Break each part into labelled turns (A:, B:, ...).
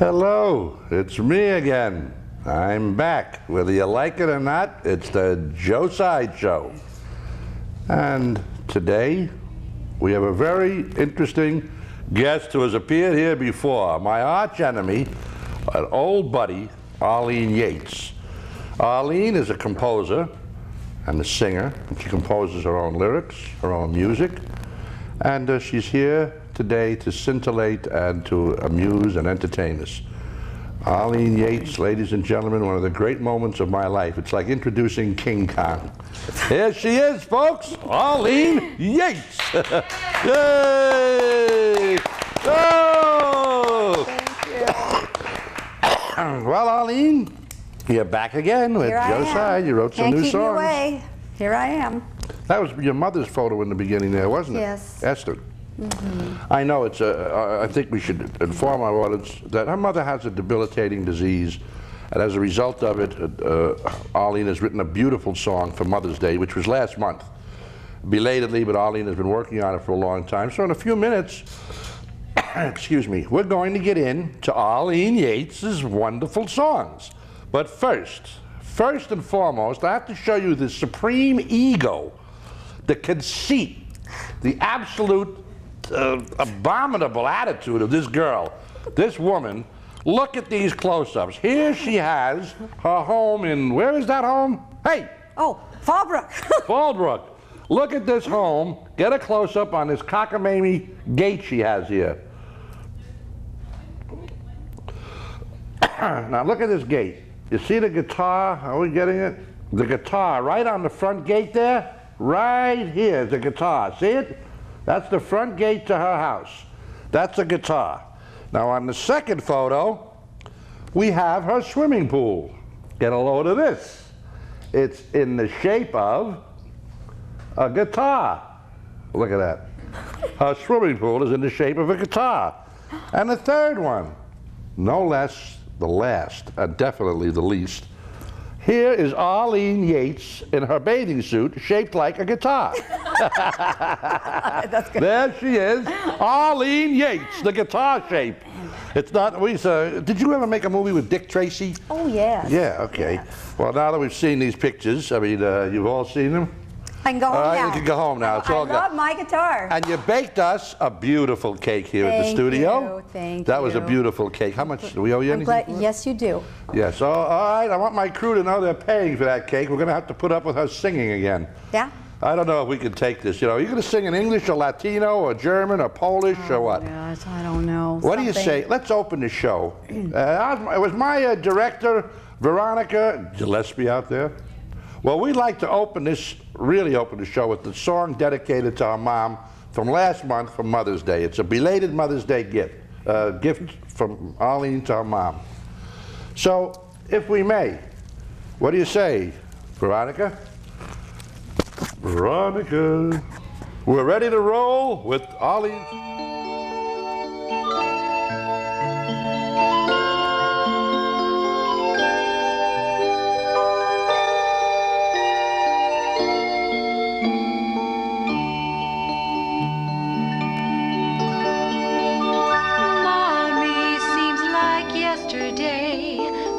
A: Hello, it's me again. I'm back. Whether you like it or not, it's the Joe Side Show. And today, we have a very interesting guest who has appeared here before. My arch enemy, an old buddy, Arlene Yates. Arlene is a composer and a singer. She composes her own lyrics, her own music. And she's here today to scintillate and to amuse and entertain us. Arlene Yates, ladies and gentlemen, one of the great moments of my life. It's like introducing King Kong. Here she is, folks, Arlene Yates. Yay! Oh!
B: Thank you.
A: Well, Arlene, you're back again with Joe Side. You wrote some new songs.
B: Can't keep me away. Here I am.
A: That was your mother's photo in the beginning there, wasn't it?
B: Yes.
A: Esther. I know it's I think we should inform our audience that her mother has a debilitating disease, and as a result of it, Arlene has written a beautiful song for Mother's Day, which was last month. Belatedly, but Arlene has been working on it for a long time. So in a few minutes, excuse me, we're going to get into Arlene Yates' wonderful songs. But first and foremost, I have to show you the supreme ego, the conceit, the absolute abominable attitude of this girl, this woman. Look at these close-ups. Here she has her home in, where is that home? Hey!
B: Oh, Fallbrook.
A: Fallbrook. Look at this home. Get a close-up on this cockamamie gate she has here. Now look at this gate. You see the guitar? Are we getting it? The guitar right on the front gate there? Right here, the guitar. See it? That's the front gate to her house. That's a guitar. Now on the second photo, we have her swimming pool. Get a load of this. It's in the shape of a guitar. Look at that. Her swimming pool is in the shape of a guitar. And the third one, no less the last, and definitely the least, here is Arlene Yates in her bathing suit shaped like a guitar.
B: That's good.
A: There she is, Arlene Yates, the guitar shape. It's not, did you ever make a movie with Dick Tracy?
B: Oh, yes.
A: Yeah, okay. Yes. Well, now that we've seen these pictures, I mean, you've all seen them?
B: I can go home now.
A: You can go home now. It's all good.
B: I love my guitar.
A: And you baked us a beautiful cake here at the studio.
B: Thank you.
A: That was a beautiful cake. How much do we owe you anything?
B: Yes, you do.
A: Yes. So, all right. I want my crew to know they're paying for that cake. We're going to have to put up with her singing again.
B: Yeah?
A: I don't know if we can take this. You know, you're going to sing in English or Latino or German or Polish or what?
B: Yes, I don't know.
A: What do you say? Let's open the show. It was my director, Veronica Gillespie, out there. Well, we'd like to really open the show with the song dedicated to our mom from last month for Mother's Day. It's a belated Mother's Day gift from Arlene to our mom. So, if we may, what do you say, Veronica? Veronica, we're ready to roll with Arlene.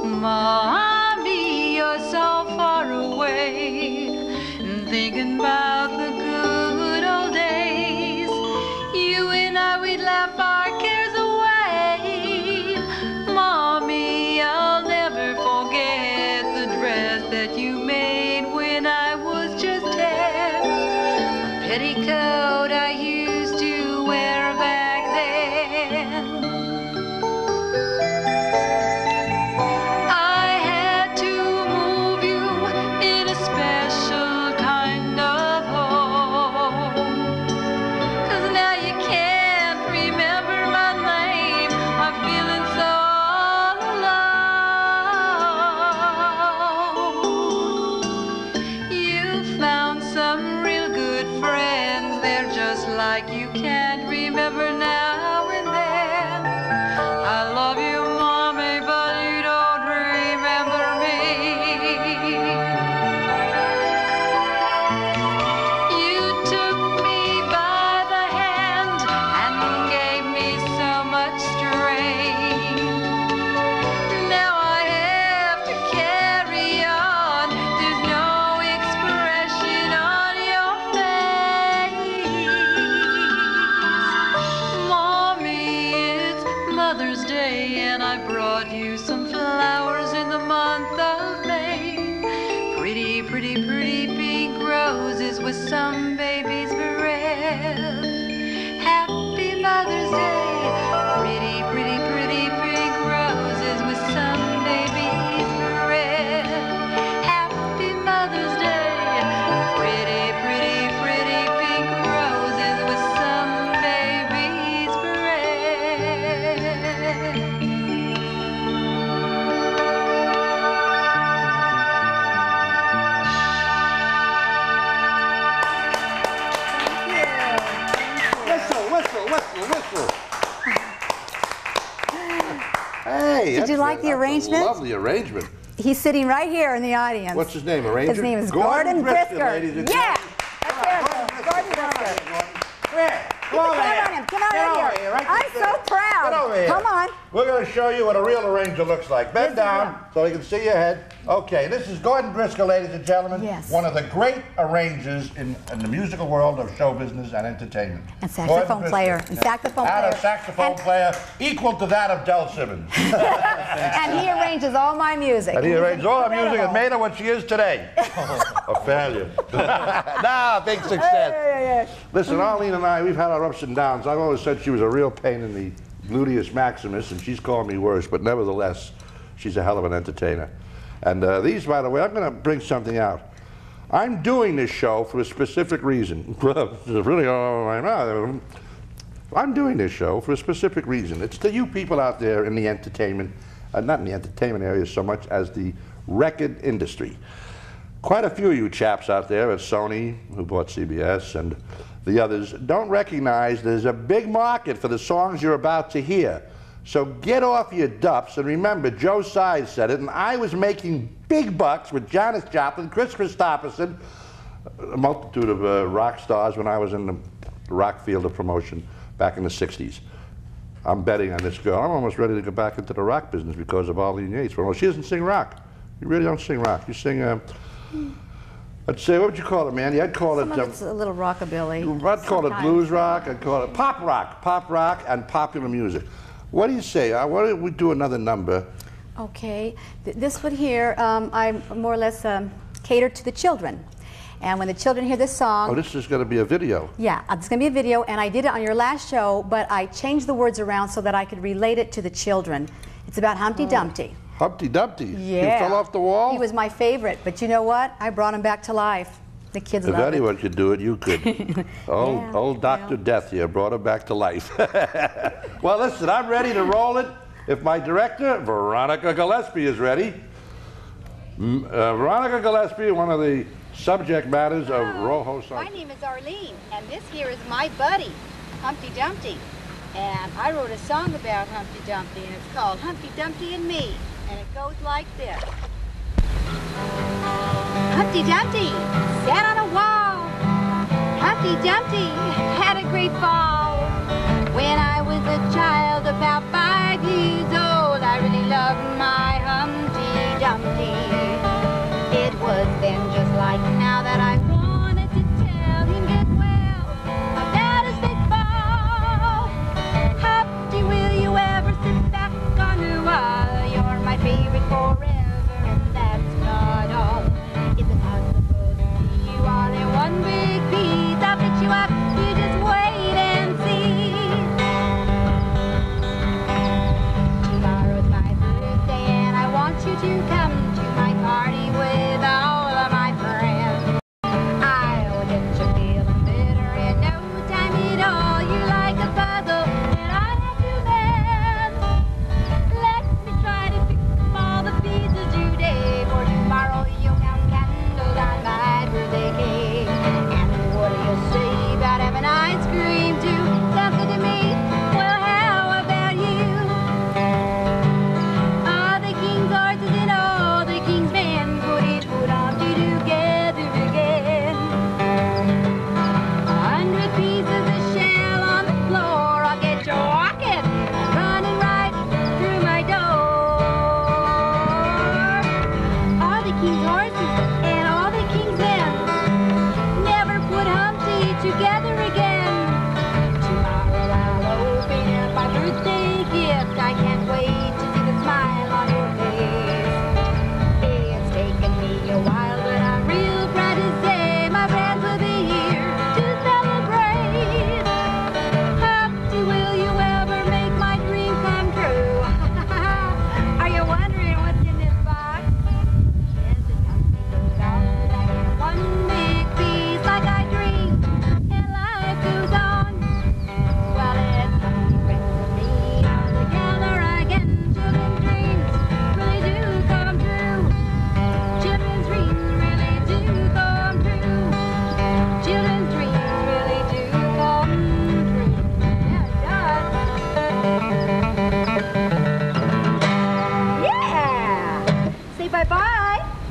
C: Mommy, you're so far away, thinking about the good old days. You and Day, and I brought you some flowers in the month of May. Pretty, pretty, pretty pink roses with some baby's breath. Happy Mother's Day. Pretty, pretty, pretty pink roses with some baby's breath. Happy Mother's Day. Pretty, pretty, pretty pink roses with some baby's breath.
A: Whistle, whistle, whistle, whistle. Hey,
B: Did you like the arrangement?
A: Lovely arrangement.
B: He's sitting right here in the audience.
A: What's his name, arranger?
B: His name is Gordon Brisker.
A: ladies and
B: Yeah!
A: gentlemen.
B: That's it. Gordon Brisker.
A: Come here.
B: Put the camera on him. Come on in here. I'm so proud.
A: Get over here.
B: Come on.
A: We're going to show you what a real arranger looks like. Bend down so you can see your head. Okay, this is Gordon Brisker, ladies and gentlemen.
B: Yes.
A: One of the great arrangers in the musical world of show business and entertainment.
B: And saxophone player. And saxophone player.
A: And a saxophone player equal to that of Del Simmons.
B: And he arranges all my music.
A: And he arranged all our music and made her what she is today. A failure. Nah, big success. Listen, Arlene and I, we've had our ups and downs. I've always said she was a real pain in the gluteus maximus, and she's called me worse, but nevertheless, she's a hell of an entertainer. And these, by the way, I'm going to bring something out. I'm doing this show for a specific reason. Really, I'm doing this show for a specific reason. It's to you people out there in the entertainment, not in the entertainment area so much as the record industry. Quite a few of you chaps out there at Sony, who bought CBS, and the others, don't recognize there's a big market for the songs you're about to hear. So get off your dups, and remember, Joe Size said it, and I was making big bucks with Janis Joplin, Chris Christopherson, a multitude of rock stars when I was in the rock field of promotion back in the 60s. I'm betting on this girl. I'm almost ready to go back into the rock business because of Arlene Yates. Well, she doesn't sing rock. You really don't sing rock. You sing, I'd say, what would you call it, Mandy? I'd call it...
B: It's a little rockabilly.
A: I'd call it blues rock. I'd call it pop rock, and popular music. What do you say? Why don't we do another number?
B: Okay. This one here, I more or less cater to the children. And when the children hear this song...
A: Oh, this is going to be a video.
B: Yeah, it's going to be a video, and I did it on your last show, but I changed the words around so that I could relate it to the children. It's about Humpty Dumpty.
A: Humpty Dumpty?
B: Yeah.
A: He fell off the wall?
B: He was my favorite, but you know what? I brought him back to life. The kids love it.
A: If anyone could do it, you could. Old Dr. Death here brought him back to life. Well, listen, I'm ready to roll it. If my director, Veronica Gillespie, is ready. Veronica Gillespie, one of the subject matters of Rojo song.
D: My name is Arlene, and this here is my buddy, Humpty Dumpty. And I wrote a song about Humpty Dumpty, and it's called Humpty Dumpty and Me. And it goes like this. Humpty Dumpty sat on a wall. Humpty Dumpty had a great fall. When I was a child about 5 years old, I really loved my Humpty Dumpty. It was then just like now that I wanted to tell him get well about his big fall. Humpty, will you ever sit back on your wall? You're my favorite forever, and that's not all. Is it possible to see you all in one big piece? I'll fix you up, you just wait and see.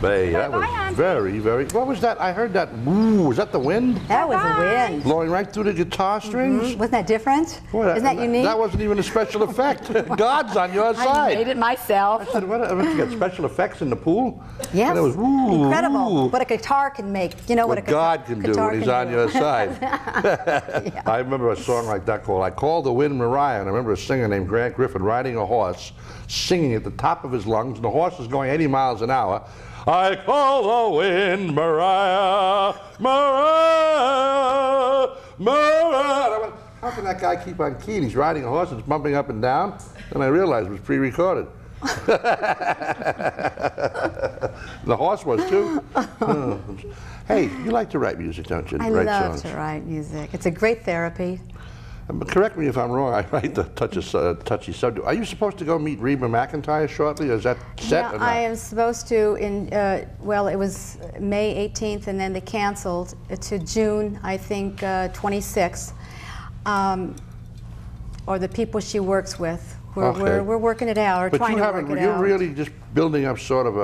A: Bay. That was very, very. What was that? I heard that. Woo! Was that the wind?
B: That was the wind.
A: Blowing right through the guitar strings?
B: Wasn't that different?
A: Boy,
B: Isn't that unique?
A: That wasn't even a special effect. God's on your
B: I
A: side.
B: made it myself.
A: I said, what? You got special effects in the pool?
B: Yes.
A: And it was woo,
B: incredible.
A: woo.
B: What a guitar can make. You know
A: What God can do when He's on your side.
B: Yeah.
A: I remember a song like that called I Call the Wind Mariah, and I remember a singer named Grant Griffin riding a horse, singing at the top of his lungs, and the horse was going 80 miles an hour. I call the wind Mariah, Mariah, Mariah. And I went, how can that guy keep on keying? He's riding a horse, it's bumping up and down. And I realized it was pre-recorded. The horse was too. Hey, you like to write music, don't you?
B: I love to write music. It's a great therapy.
A: Correct me if I'm wrong. I write the touchy subject. Are you supposed to go meet Reba McEntire shortly? Or is that set?
B: Yeah,
A: or not?
B: I am supposed to. Well, it was May 18th, and then they canceled to June, I think, 26th. Or the people she works with. We're working it out. We're trying to work it out.
A: You're really just building up sort of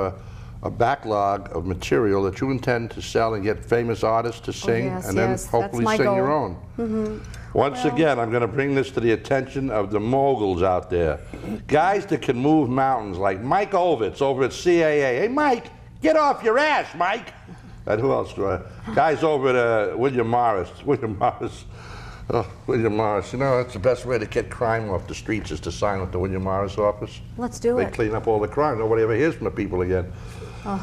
A: a backlog of material that you intend to sell and get famous artists to sing, and then hopefully sing your own. Once again, I'm going to bring this to the attention of the moguls out there. Guys that can move mountains, like Mike Ovitz over at CAA. Hey, Mike, get off your ass, Mike. And who else? Guys over at William Morris. Oh, William Morris. You know, that's the best way to get crime off the streets is to sign with the William Morris office.
B: Let's do it.
A: They clean up all the crime. Nobody ever hears from the people again.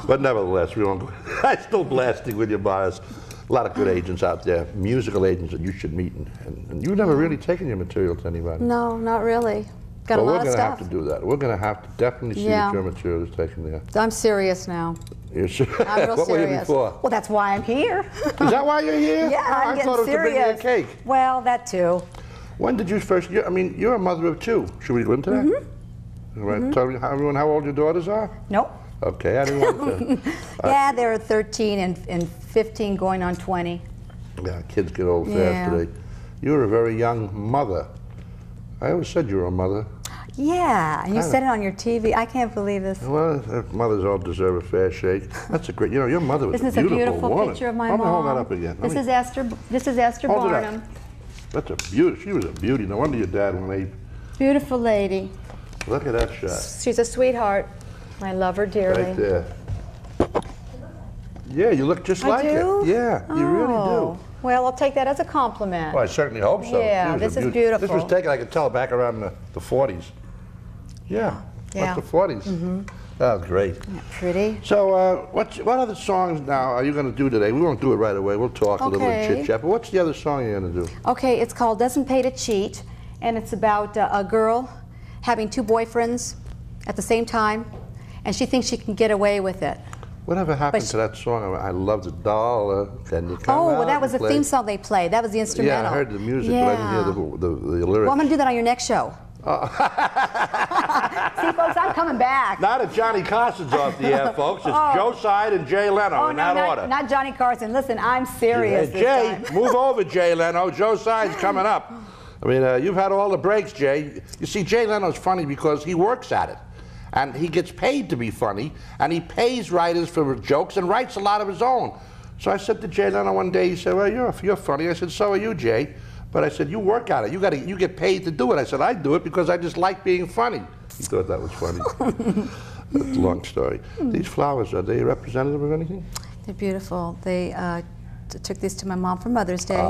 A: But nevertheless, we won't go. I'm still blasting William Morris. A lot of good agents out there, musical agents that you should meet, and you've never really taken your material to anybody.
B: No, not really. Got a lot of stuff.
A: We're going to have to do that. We're going to have to definitely see that your material is taken there.
B: I'm serious now.
A: You're sure?
B: I'm real
A: what
B: serious.
A: were you before?
B: Well, that's why I'm here.
A: Is that why you're here?
B: Yeah, I'm
A: I thought it was
B: serious.
A: to bring you a cake.
B: Well, that too.
A: When did you first? I mean, you're a mother of two. Should we go into that? Right. Tell everyone how old your daughters are.
B: Nope.
A: Okay, I didn't want to.
B: Yeah, they're 13 and 15, going on 20.
A: Yeah, kids get old fast today. You were a very young mother. I always said you were a mother.
B: Yeah, and you said it on your TV. I can't believe this.
A: Well, mothers all deserve a fair shake. That's a great. You know, your mother was
B: Isn't this a beautiful
A: woman.
B: picture of my
A: Let me
B: mom?
A: hold that up again.
B: This is Esther. This is Esther
A: Hold it up.
B: Barnum.
A: That's a beauty. She was a beauty. No wonder your dad went ape.
B: Beautiful lady.
A: Look at that shot.
B: She's a sweetheart. I love her dearly.
A: Right there. Yeah, you look just like
B: do?
A: it. Yeah, you really do.
B: Well, I'll take that as a compliment.
A: Well, I certainly hope so.
B: Yeah, this is beautiful.
A: This was taken, I could tell, back around the 40s. Yeah,
B: Yeah.
A: that's the 40s. That was great.
B: Isn't that pretty?
A: So, what other songs now are you going to do today? We won't do it right away. We'll talk a little bit chit-chat. But what's the other song you're going to do?
B: Okay, it's called Doesn't Pay to Cheat, and it's about a girl having two boyfriends at the same time, and she thinks she can get away with it.
A: Whatever happened to that song? I love the dollar. Can you come
B: well,
A: out
B: that was the
A: and play?
B: theme song they played. That was the instrumental.
A: Yeah, I heard the music, but I didn't hear the lyrics.
B: Well, I'm going to do that on your next show. See, folks, I'm coming back.
A: Not if Johnny Carson's off the air, folks. It's Joe Side and Jay Leno in that order.
B: Not Johnny Carson. Listen, I'm serious this
A: Jay,
B: time.
A: move over, Jay Leno. Joe Side's coming up. I mean, you've had all the breaks, Jay. You see, Jay Leno's funny because he works at it. And he gets paid to be funny, and he pays writers for jokes and writes a lot of his own. So I said to Jay Leno one day, he said, well, you're funny. I said, so are you, Jay. But I said, you work at it. You get paid to do it. I said, I do it because I just like being funny. He thought that was funny. That's a long story. These flowers, are they representative of anything?
B: They're beautiful. They took these to my mom for Mother's Day.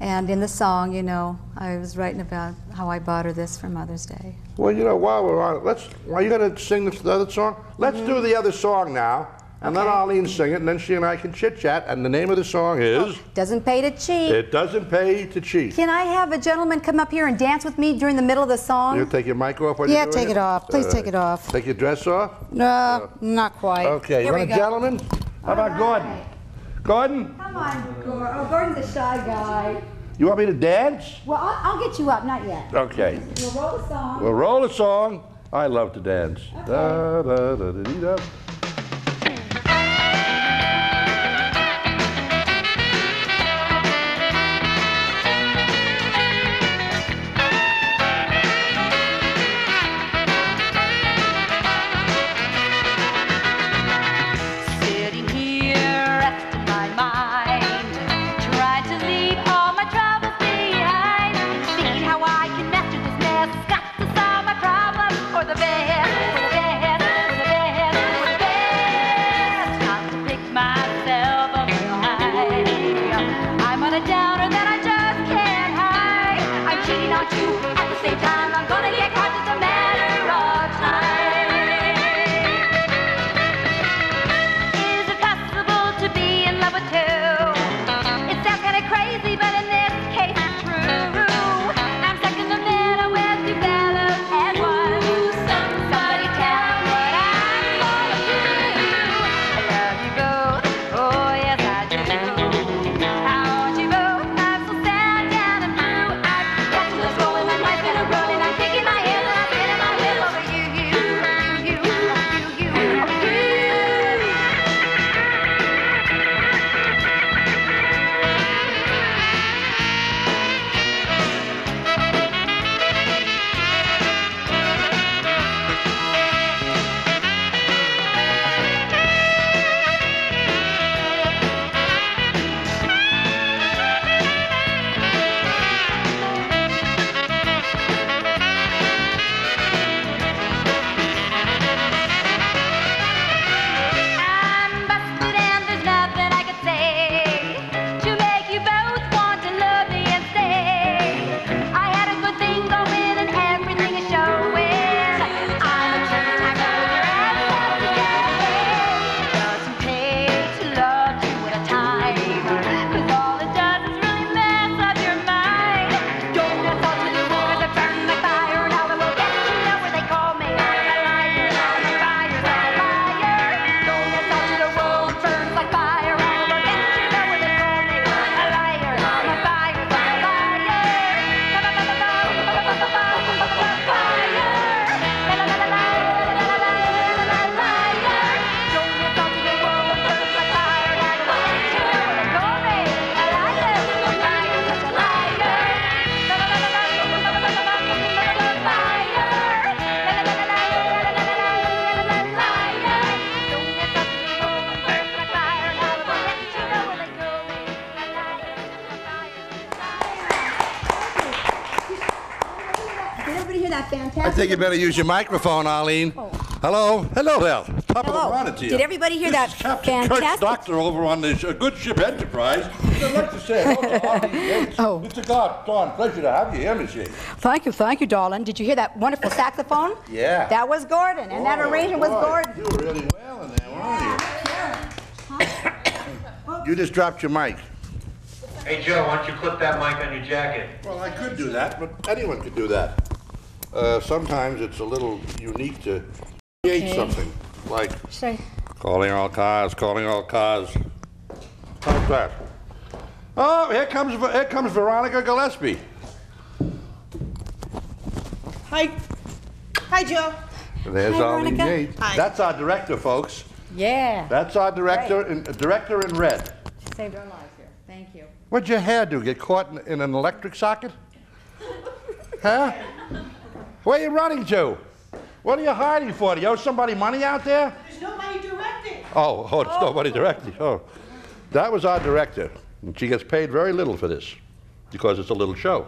B: And in the song, you know, I was writing about how I bought her this for Mother's Day.
A: Well, you know, while we're on it, are you going to sing the other song? Let's do the other song now, and let Arlene sing it, and then she and I can chit-chat, and the name of the song is?
B: Doesn't Pay to Cheat.
A: It Doesn't Pay to Cheat.
B: Can I have a gentleman come up here and dance with me during the middle of the song?
A: You take your mic off while you're doing
B: take it off. Please take it off.
A: Take your dress off?
B: No, not quite.
A: Okay,
B: Here
A: you want
B: we
A: a
B: go.
A: gentleman? How about Gordon?
B: right.
A: Gordon?
B: Come on, Gordon. Oh, Gordon's a shy guy.
A: You want me to dance?
B: Well, I'll get you up. Not yet.
A: Okay.
B: We'll roll the song.
A: We'll roll a song. I love to dance.
B: Okay.
A: Da, da, da, da, dee, da. think you better use your microphone, Arlene. Hello? Hello there. Top of the morning to you.
E: Did everybody hear that?
A: This is Captain Kirk's doctor over on this Good Ship Enterprise. I'd like to say hello to Arlene Yates.
E: Oh.
A: Mr. Gordon, pleasure to have you here, Monsieur.
E: Thank you, darling. Did you hear that wonderful saxophone?
A: Yeah.
E: That was Gordon, and that arrangement was Gordon.
A: You were really well in there, weren't you? You just dropped your mic.
F: Hey, Joe, why don't you clip that mic on your jacket?
A: Well, I could do that, but anyone could do that. Sometimes it's a little unique to create something, like calling all cars, calling all cars. How's that? Oh, here comes Veronica Gillespie.
G: Hi. Hi, Joe.
A: There's Arlene
E: Veronica.
A: Yates.
G: Hi.
A: That's our director, folks.
E: Yeah.
A: That's our director, director in red.
E: She saved our lives here. Thank you.
A: What'd your hair do? Get caught in an electric socket? Huh? Where are you running to? What are you hiding for? Do you owe somebody money out there?
G: There's nobody directing.
A: Oh, there's nobody directing. Oh, that was our director. And she gets paid very little for this because it's a little show.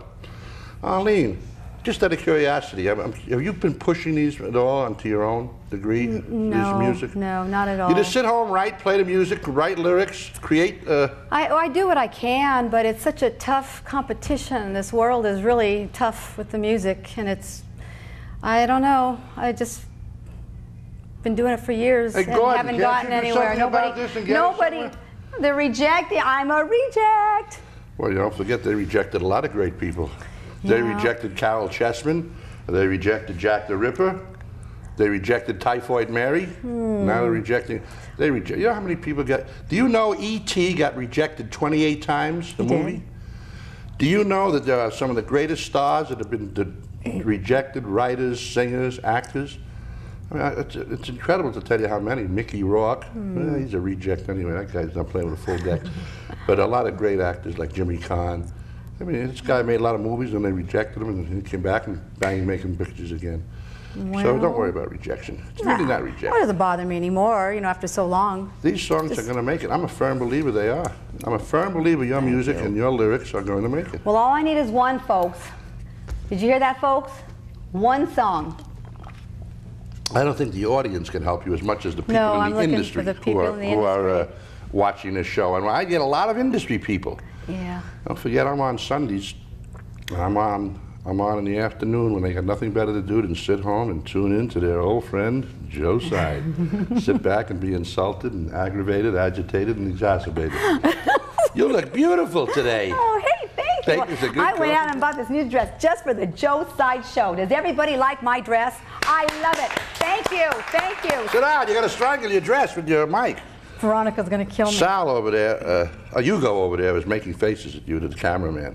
A: Arlene, just out of curiosity, have you been pushing these at all onto your own degree?
B: No,
A: these music?
B: no, not at all.
A: You just sit home, write, play the music, write lyrics, create.
B: I do what I can, but it's such a tough competition. This world is really tough with the music, and I don't know. I just been doing it for years
A: Hey,
B: and
A: Gordon,
B: haven't
A: can't
B: gotten
A: you do
B: anywhere.
A: something about this and get us somewhere?
B: They're rejecting. I'm a reject.
A: Well, you don't forget they rejected a lot of great people. They rejected Carol Chessman. They rejected Jack the Ripper. They rejected Typhoid Mary. Now they're rejecting. You know how many people got? Do you know E.T. got rejected 28 times? The movie. Do you know that there are some of the greatest stars that have been rejected? Writers, singers, actors. I mean, it's incredible to tell you how many. Mickey Rourke, he's a reject anyway. That guy's not playing with a full deck. But a lot of great actors like Jimmy Caan. I mean, this guy made a lot of movies and they rejected him, and he came back and bang, making pictures again.
B: Well,
A: so don't worry about rejection. It's really not rejection.
B: It doesn't bother me anymore, after so long.
A: These songs are going to make it. I'm a firm believer they are. I'm a firm believer your music and your lyrics are going to make it.
E: Well, all I need is one, folks. Did you hear that, folks? One song.
A: I don't think the audience can help you as much as the people
B: No,
A: in
B: I'm
A: the
B: looking
A: industry
B: for the people in the
A: who are watching this show. And I get a lot of industry people.
B: Yeah.
A: Don't forget, I'm on Sundays. I'm on in the afternoon when they got nothing better to do than sit home and tune in to their old friend, Joe Side. Sit back and be insulted and aggravated, agitated, and exacerbated. You look beautiful today.
E: Oh, hey, thank you. I went out and bought this new dress just for the Joe Side show. Does everybody like my dress? I love it. Thank you. Thank you.
A: Sit down. You're going to strangle your dress with your mic.
B: Veronica's going to kill me.
A: Sal over there, you go over there, was making faces at you to the cameraman.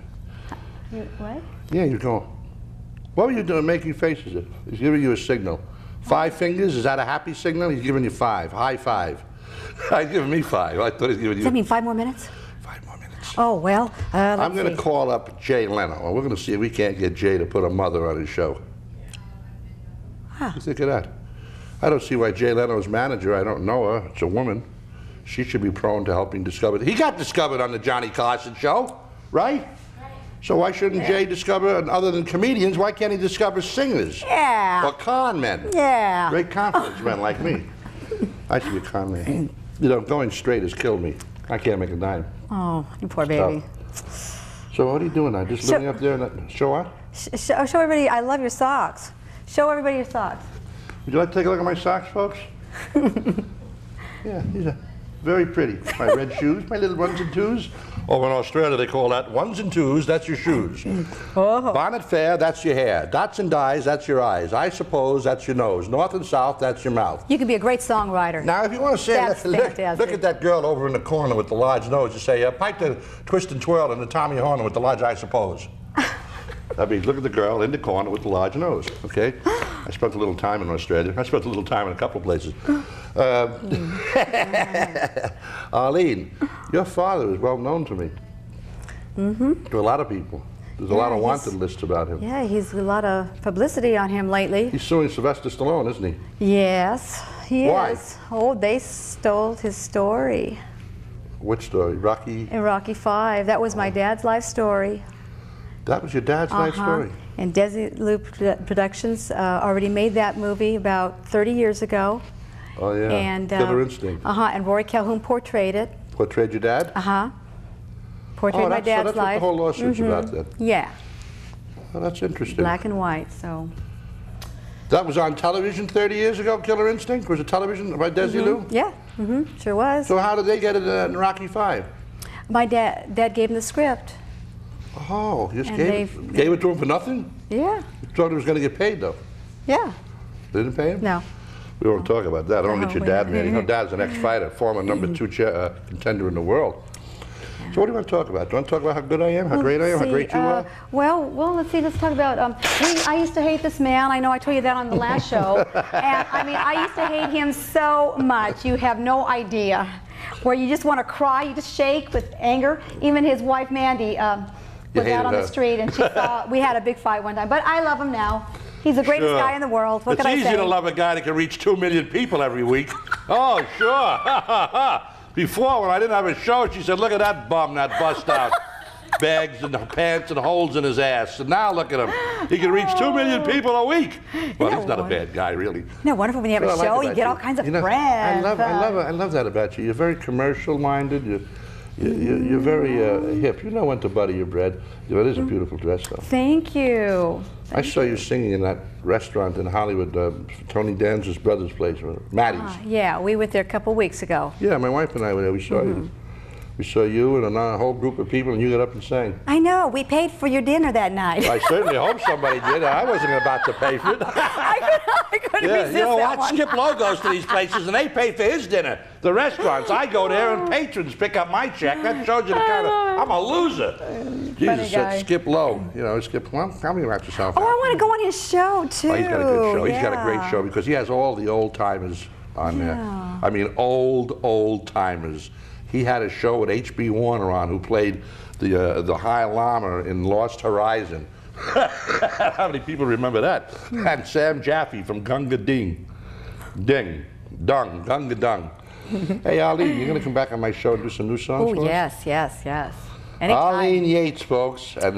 B: What?
A: Yeah, you're going. What were you doing making faces at? He's giving you a signal. 5 fingers, is that a happy signal? He's giving you 5. High 5. He's giving me 5. I thought he was giving you.
B: Does that mean 5 more minutes?
A: 5 more minutes.
B: Oh, well,
A: I'm going to call up Jay Leno, and we're going to see if we can't get Jay to put a mother on his show.
B: Huh.
A: What do you think of that? I don't see why Jay Leno's manager, I don't know her, it's a woman. She should be prone to helping discover. He got discovered on the Johnny Carson show, right? So why shouldn't Jay discover, other than comedians, why can't he discover singers?
E: Yeah.
A: Or con men?
E: Yeah.
A: Great confidence men like me. I should be a con man. Going straight has killed me. I can't make a dime.
B: Oh, you poor baby.
A: So what are you doing now? Just living up there and show what?
B: Show everybody, I love your socks. Show everybody your socks.
A: Would you like to take a look at my socks, folks? Yeah, these are very pretty. My red shoes, my little 1s and 2s. Over in Australia, they call that 1s and 2s, that's your shoes.
B: Oh.
A: Bonnet fair, that's your hair. Dots and dyes, that's your eyes. I suppose, that's your nose. North and south, that's your mouth.
B: You could be a great songwriter.
A: Now, if you want to say,
B: That's
A: look at that girl over in the corner with the large nose, you say, pipe the twist and twirl and the Tommy Horner with the large I suppose. That means look at the girl in the corner with the large nose, okay? I spent a little time in Australia. I spent a little time in a couple of places. Arlene, your father is well known to me. To a lot of people. There's a lot of wanted lists about him.
B: Yeah, he's a lot of publicity on him lately.
A: He's suing Sylvester Stallone, isn't he?
B: Yes, he
A: Why?
B: is. Oh, they stole his story.
A: Which story? Rocky?
B: In Rocky V. That was my dad's life story.
A: That was your dad's life story?
B: And Desilu Productions already made that movie about 30 years ago.
A: Oh yeah,
B: and,
A: Killer Instinct.
B: And Rory Calhoun portrayed it.
A: Portrayed your dad?
B: Portrayed my dad's
A: that's
B: life.
A: What the whole lawsuit's about then.
B: Yeah.
A: Oh, that's interesting.
B: Black and white, so.
A: That was on television 30 years ago, Killer Instinct? Was it television by Desilu?
B: Yeah, sure was.
A: So how did they get it in Rocky V?
B: My dad gave him the script.
A: Oh, you just
B: And
A: gave it to him for nothing?
B: Yeah.
A: You thought he was going to get paid, though?
B: Yeah.
A: They didn't pay him?
B: No.
A: We won't talk about that. I don't get your dad, man. You know, Dad's an ex-fighter, former #2 contender in the world. So what do you want to talk about? Do you want to talk about how good I am, how great I am, how great you are?
B: Well, let's see. Let's talk about. I used to hate this man. I know I told you that on the last show. And I mean, I used to hate him so much. You have no idea. Where you just want to cry, you just shake with anger. Even his wife Mandy was out on the street, and she saw. We had a big fight one time. But I love him now. He's the greatest guy in the world. What can I say?
A: It's easy to love a guy that can reach 2 million people every week. Oh, sure. Before, when I didn't have a show, she said, look at that bum, that bust out. Bags and pants and holes in his ass. And now look at him. He can reach 2 million people a week. Well, he's not a bad guy, really.
B: No, wonderful when you have a show, you get all kinds of friends.
A: I love that about you. You're very commercial-minded. You're very hip. You know when to butter your bread. It is a beautiful dress, though.
B: Thank you.
A: I saw you singing in that restaurant in Hollywood, Tony Danza's brother's place, Maddie's.
B: Yeah, we went there a couple weeks ago.
A: Yeah, my wife and I were there. We saw you. We saw you and a whole group of people, and you got up and sang.
B: I know. We paid for your dinner that night.
A: I certainly hope somebody did. I wasn't about to pay for it.
B: I couldn't resist
A: you know
B: that
A: what?
B: one.
A: Skip Lowe goes to these places, and they pay for his dinner. The restaurants, I go there, and patrons pick up my check. That shows you the kind of, I'm a loser. Jesus, said Skip Lowe. You know, Skip, well, tell me about yourself.
B: Oh, I want to go on his show, too.
A: Oh, he's got a good show. He's got a great show because he has all the old-timers on there. I mean, old-timers. He had a show with H.B. Warner on, who played the High Lama in Lost Horizon. How many people remember that? And Sam Jaffe from Gunga Ding. Gunga Dung. Hey, Arlene, you're going to come back on my show and do some new songs for us?
B: Yes. Anytime.
A: Arlene Yates, folks. And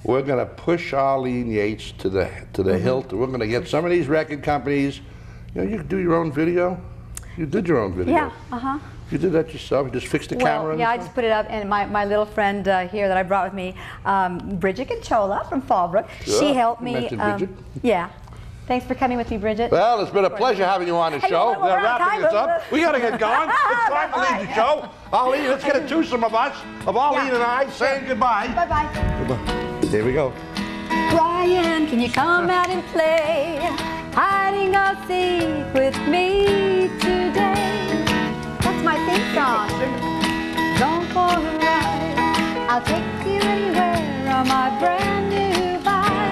A: we're going to push Arlene Yates to the hilt. We're going to get some of these record companies. You know, you do your own video. You did your own video.
B: Yeah,
A: You did that yourself? You just fixed the camera?
B: Yeah, I just put it up, and my little friend here that I brought with me, Bridget Conchola from Fallbrook, she helped me.
A: Bridget?
B: Yeah. Thanks for coming with me, Bridget.
A: Well, it's been a pleasure having you on the show. We're wrapping this up. We got to get going. It's time to leave the show. Arlene, let's get a twosome of us, of Arlene and I, saying goodbye.
B: Bye-bye.
A: Goodbye. Here we go.
B: Brian, can you come out and play hiding or seek with me today? That's my theme song. Going for a ride. I'll take you anywhere on my brand new bike.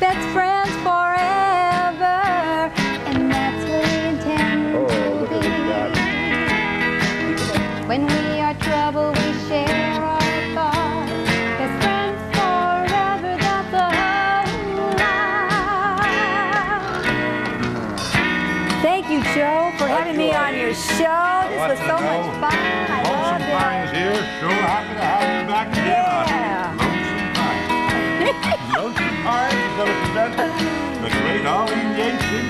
B: Best friends forever, and that's where we intend to be. When we are troubled, we share our thoughts. Best friends forever, that's the whole life. Thank you, Joe, for having me on your show. This was so much fun. I loved it.
A: Times here. Sure happy to have you back again. Lonesome Pines. Lonesome Pines is going to present the great Arlene Yates in